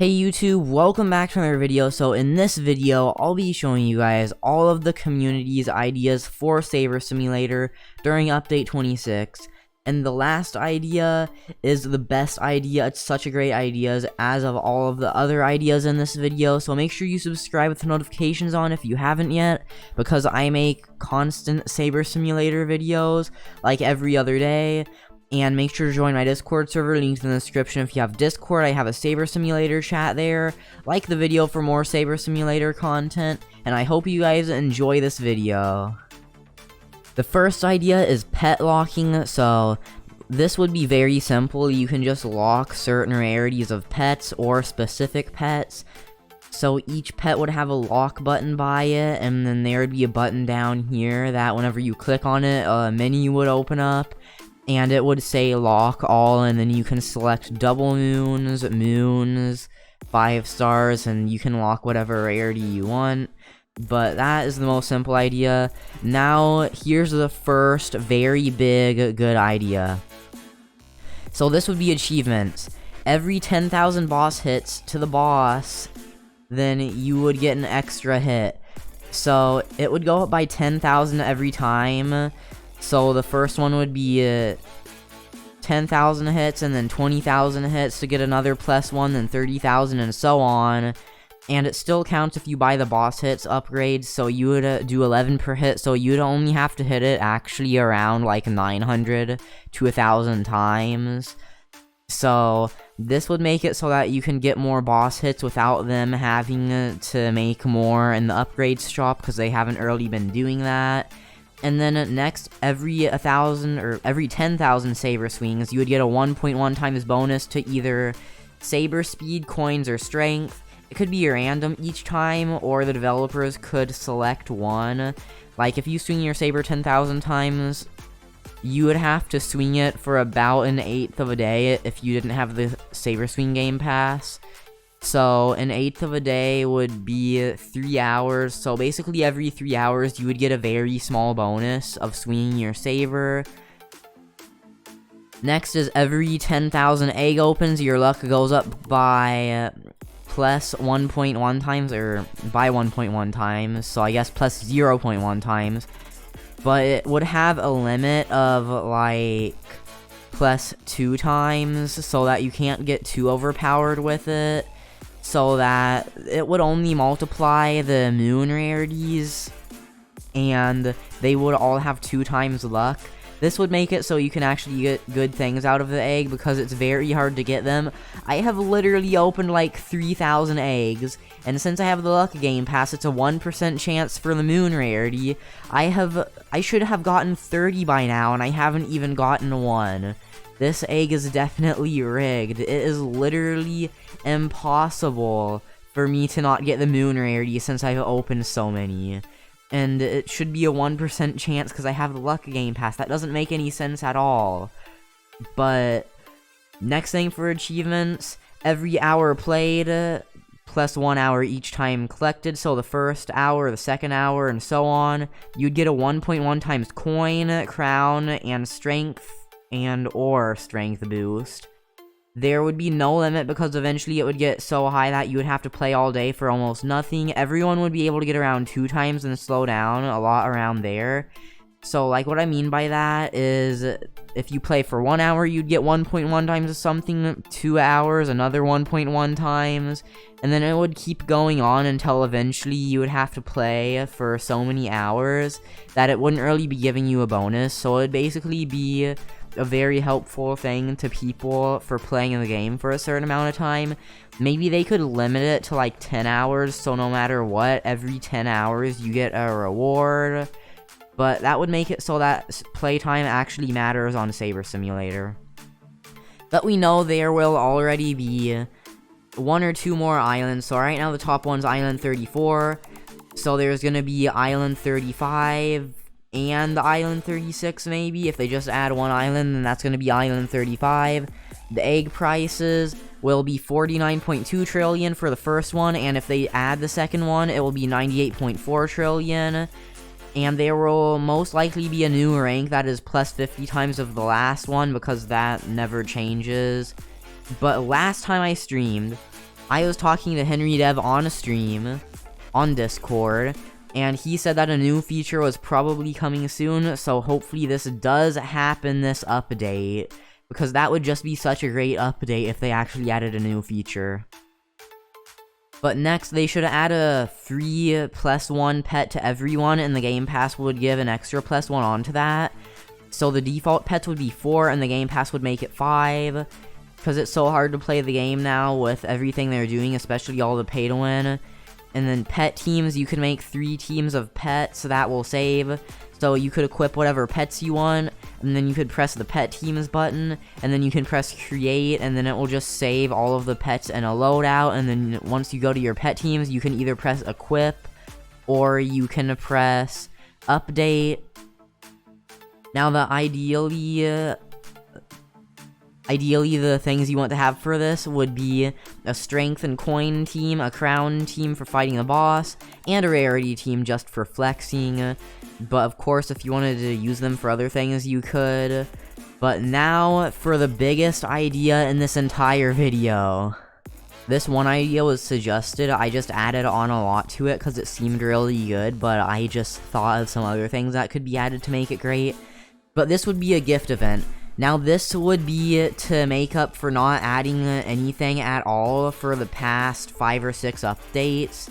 Hey YouTube, welcome back to another video. So in this video, I'll be showing you guys all of the community's ideas for Saber Simulator during update 26. And the last idea is the best idea. It's such a great idea as of all of the other ideas in this video. So make sure you subscribe with the notifications on if you haven't yet, because I make constant Saber Simulator videos like every other day. And make sure to join my Discord server, linked in the description if you have Discord. I have a Saber Simulator chat there. Like the video for more Saber Simulator content, and I hope you guys enjoy this video. The first idea is pet locking. So this would be very simple. You can just lock certain rarities of pets or specific pets. So each pet would have a lock button by it, and then there would be a button down here that whenever you click on it, a menu would open up. And it would say lock all, and then you can select double moons, 5 stars, and you can lock whatever rarity you want. But that is the most simple idea. Now, here's the first very big good idea. So this would be achievements. Every 10,000 boss hits to the boss, then you would get an extra hit. So it would go up by 10,000 every time. So the first one would be 10,000 hits, and then 20,000 hits to get another +1, then 30,000, and so on. And it still counts if you buy the boss hits upgrade, so you would do 11 per hit, so you'd only have to hit it actually around like 900 to 1,000 times. So this would make it so that you can get more boss hits without them having to make more in the upgrades shop, because they haven't really been doing that. And then next, every 1,000 or every 10,000 saber swings, you would get a 1.1 times bonus to either saber speed, coins, or strength. It could be random each time, or the developers could select one. Like if you swing your saber 10,000 times, you would have to swing it for about an 1/8 of a day if you didn't have the saber swing game pass. So an 1/8 of a day would be 3 hours. So basically every 3 hours you would get a very small bonus of swinging your saber. Next is every 10,000 egg opens, your luck goes up by plus 1.1 times, or by 1.1 times. So I guess plus 0.1 times. But it would have a limit of like plus 2 times, so that you can't get too overpowered with it. So that it would only multiply the moon rarities, and they would all have 2 times luck. This would make it so you can actually get good things out of the egg, because it's very hard to get them. I have literally opened like 3,000 eggs, and since I have the luck game pass, it's a 1% chance for the moon rarity. I should have gotten 30 by now, and I haven't even gotten 1. This egg is definitely rigged. It is literally impossible for me to not get the moon rarity since I've opened so many. And it should be a 1% chance because I have the luck game pass. That doesn't make any sense at all. But next thing for achievements, every hour played, plus 1 hour each time collected. So the first hour, the second hour, and so on, you'd get a 1.1 times coin, crown, and strength, or strength boost. There would be no limit, because eventually it would get so high that you would have to play all day for almost nothing. Everyone would be able to get around 2 times and slow down a lot around there. So like what I mean by that is, if you play for 1 hour, you'd get 1.1 times something, 2 hours, another 1.1 times, and then it would keep going on until eventually you would have to play for so many hours that it wouldn't really be giving you a bonus. So it would basically be a very helpful thing to people for playing the game for a certain amount of time. Maybe they could limit it to like 10 hours, so no matter what, every 10 hours you get a reward. But that would make it so that playtime actually matters on Saber Simulator. But we know there will already be 1 or 2 more islands. So right now the top one's Island 34. So there's gonna be Island 35 and Island 36 maybe. If they just add 1 island, then that's gonna be Island 35. The egg prices will be 49.2 trillion for the first one, and if they add the second one, it will be 98.4 trillion. And there will most likely be a new rank that is plus 50 times of the last one, because that never changes. But last time I streamed, I was talking to Henry Dev on a stream on Discord, and he said that a new feature was probably coming soon, so hopefully this does happen this update, because that would just be such a great update if they actually added a new feature. But next, they should add a free +1 pet to everyone, and the Game Pass would give an extra +1 onto that. So the default pets would be 4, and the Game Pass would make it 5. Because it's so hard to play the game now with everything they're doing, especially all the pay-to-win. And then pet teams, you can make 3 teams of pets, so that will save. So you could equip whatever pets you want, and then you could press the pet teams button, and then you can press create, and then it will just save all of the pets in a loadout. And then once you go to your pet teams, you can either press equip, or you can press update. Now ideally, the things you want to have for this would be a strength and coin team, a crown team for fighting the boss, and a rarity team just for flexing. But of course, if you wanted to use them for other things, you could. But now, for the biggest idea in this entire video. This one idea was suggested, I just added on a lot to it because it seemed really good, but I just thought of some other things that could be added to make it great. But this would be a gift event. Now this would be to make up for not adding anything at all for the past 5 or 6 updates.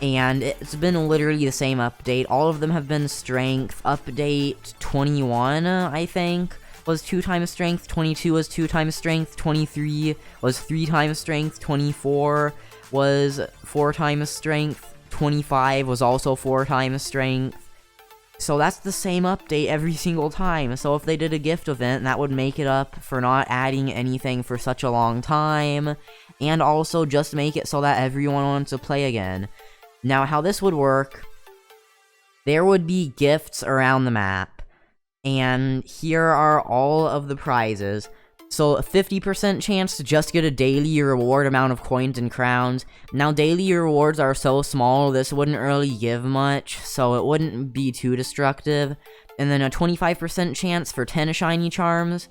And it's been literally the same update. All of them have been strength. Update 21, I think, was 2 times strength. 22 was 2 times strength. 23 was 3 times strength. 24 was 4 times strength. 25 was also 4 times strength. So that's the same update every single time. So if they did a gift event, that would make it up for not adding anything for such a long time. And also just make it so that everyone wants to play again. Now, how this would work, there would be gifts around the map. And here are all of the prizes. So a 50% chance to just get a daily reward amount of coins and crowns. Now daily rewards are so small, this wouldn't really give much, so it wouldn't be too destructive. And then a 25% chance for 10 shiny charms,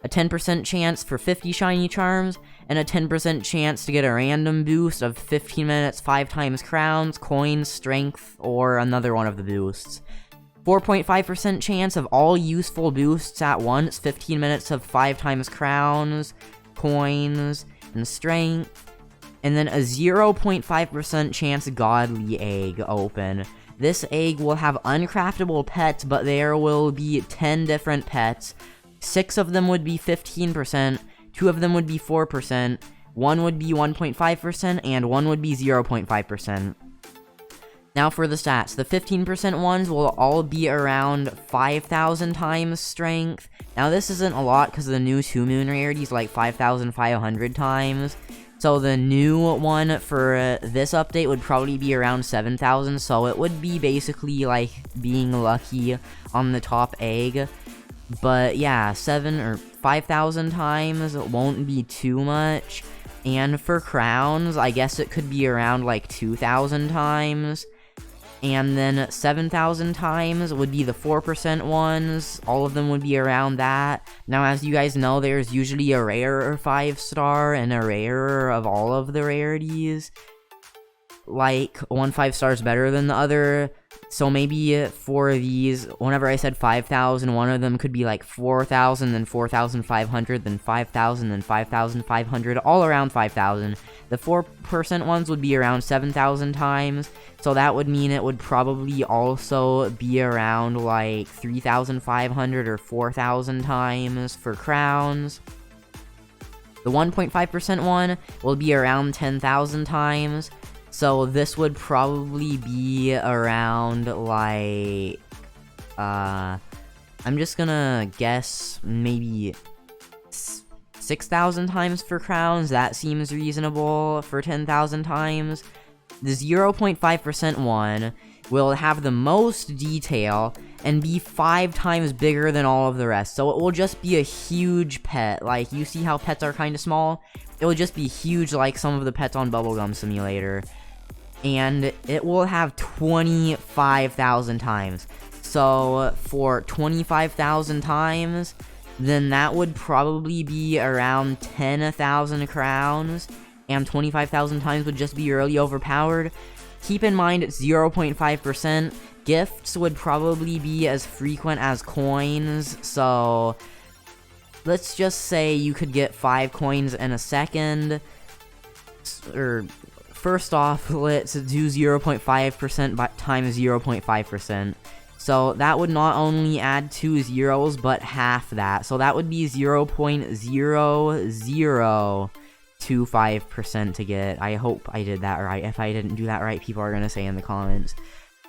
a 10% chance for 50 shiny charms, and a 10% chance to get a random boost of 15 minutes 5 times crowns, coins, strength, or another one of the boosts. 4.5% chance of all useful boosts at once, 15 minutes of 5 times crowns, coins, and strength. And then a 0.5% chance godly egg open. This egg will have uncraftable pets, but there will be 10 different pets. 6 of them would be 15%, 2 of them would be 4%, 1 would be 1.5%, and 1 would be 0.5%. Now for the stats, the 15% ones will all be around 5,000 times strength. Now this isn't a lot because the new 2 moon rarity is like 5,500 times. So the new one for this update would probably be around 7,000, so it would be basically like being lucky on the top egg. But yeah, 7 or 5,000 times won't be too much. And for crowns, I guess it could be around like 2,000 times. And then 7,000 times would be the 4% ones. All of them would be around that. Now, as you guys know, there's usually a rarer 5-star and a rarer of all of the rarities. Like, one 5-star is better than the other. So maybe for these, whenever I said 5,000, one of them could be like 4,000, then 4,500, then 5,000, then 5,500, all around 5,000. The 4% ones would be around 7,000 times, so that would mean it would probably also be around like 3,500 or 4,000 times for crowns. The 1.5% one will be around 10,000 times. So this would probably be around, like, I'm just gonna guess maybe 6,000 times for crowns. That seems reasonable for 10,000 times. The 0.5% one will have the most detail and be 5 times bigger than all of the rest. So it will just be a huge pet. Like, you see how pets are kind of small? It will just be huge like some of the pets on Bubblegum Simulator. And it will have 25,000 times. So for 25,000 times, then that would probably be around 10,000 crowns. and 25,000 times would just be really overpowered. Keep in mind it's 0.5%. Gifts would probably be as frequent as coins, so let's just say you could get 5 coins in a second. Or first off, let's do 0.5% times 0.5%. So that would not only add 2 zeros, but half that. So that would be 0.0025% to get. I hope I did that right. If I didn't do that right, people are going to say in the comments.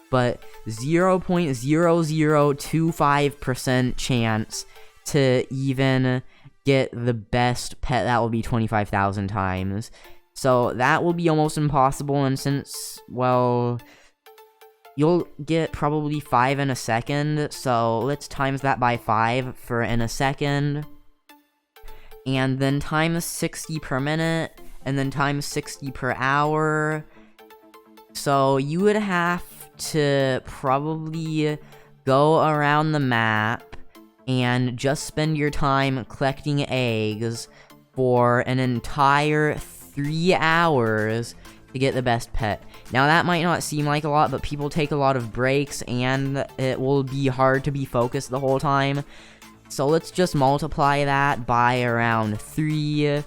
But 0.0025% chance to even get the best pet. That will be 25,000 times. So that will be almost impossible, and since, well, you'll get probably 5 in a second, so let's times that by 5 for in a second, and then times 60 per minute, and then times 60 per hour. So you would have to probably go around the map and just spend your time collecting eggs for an entire 3 hours to get the best pet. Now that might not seem like a lot, but people take a lot of breaks and it will be hard to be focused the whole time. So let's just multiply that by around 3.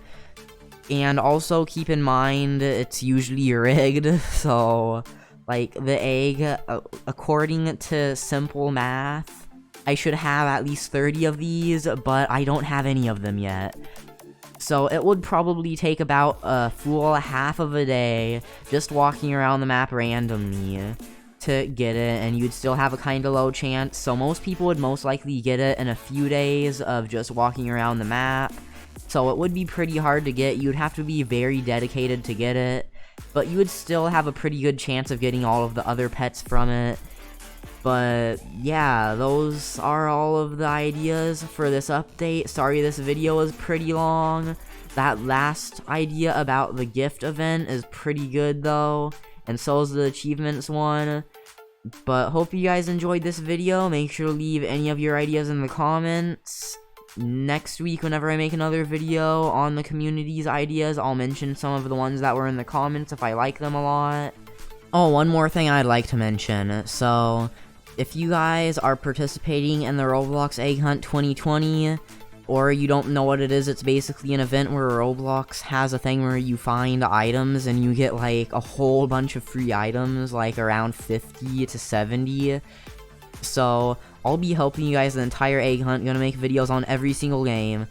And also keep in mind it's usually rigged, so like the egg, according to simple math, I should have at least 30 of these, but I don't have any of them yet. So it would probably take about a full half of a day just walking around the map randomly to get it, and you'd still have a kind of low chance. So most people would most likely get it in a few days of just walking around the map. So it would be pretty hard to get. You'd have to be very dedicated to get it, but you would still have a pretty good chance of getting all of the other pets from it. But yeah, those are all of the ideas for this update. Sorry this video was pretty long. That last idea about the gift event is pretty good though, and so is the achievements one. But hope you guys enjoyed this video. Make sure to leave any of your ideas in the comments. Next week, whenever I make another video on the community's ideas, I'll mention some of the ones that were in the comments if I like them a lot. Oh, one more thing I'd like to mention. So, if you guys are participating in the Roblox Egg Hunt 2020, or you don't know what it is, it's basically an event where Roblox has a thing where you find items and you get like a whole bunch of free items, like around 50 to 70. So, I'll be helping you guys the entire egg hunt, gonna make videos on every single game,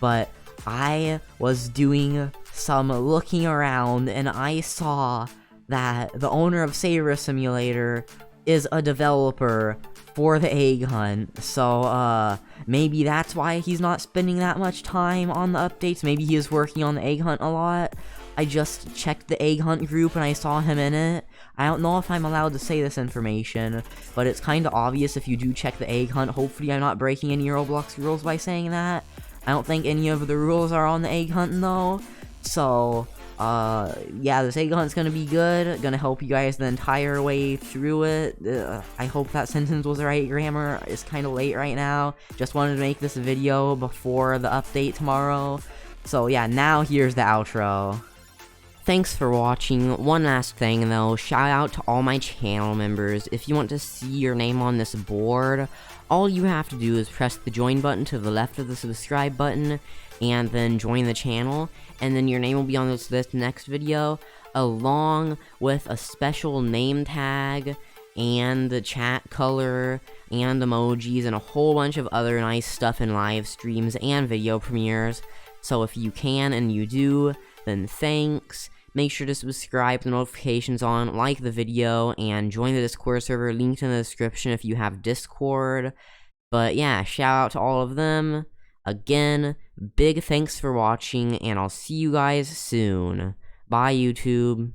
but I was doing some looking around and I saw that the owner of Saber Simulator is a developer for the egg hunt, so maybe that's why he's not spending that much time on the updates. Maybe he is working on the egg hunt a lot. I just checked the egg hunt group and I saw him in it. I don't know if I'm allowed to say this information, but it's kind of obvious if you do check the egg hunt. Hopefully I'm not breaking any Roblox rules by saying that. I don't think any of the rules are on the egg hunt though. So, yeah, this egg hunt's gonna be good. Gonna help you guys the entire way through it. I hope that sentence was the right grammar. It's kind of late right now. Just wanted to make this video before the update tomorrow. So yeah, now here's the outro. Thanks for watching. One last thing though, shout out to all my channel members. If you want to see your name on this board, all you have to do is press the join button to the left of the subscribe button, and then join the channel, and then your name will be on this next video, along with a special name tag, and the chat color, and emojis, and a whole bunch of other nice stuff in live streams and video premieres. So if you can and you do, then thanks. Make sure to subscribe, the notifications on, like the video, and join the Discord server, linked in the description if you have Discord. But yeah, shout out to all of them. Again, big thanks for watching, and I'll see you guys soon. Bye, YouTube.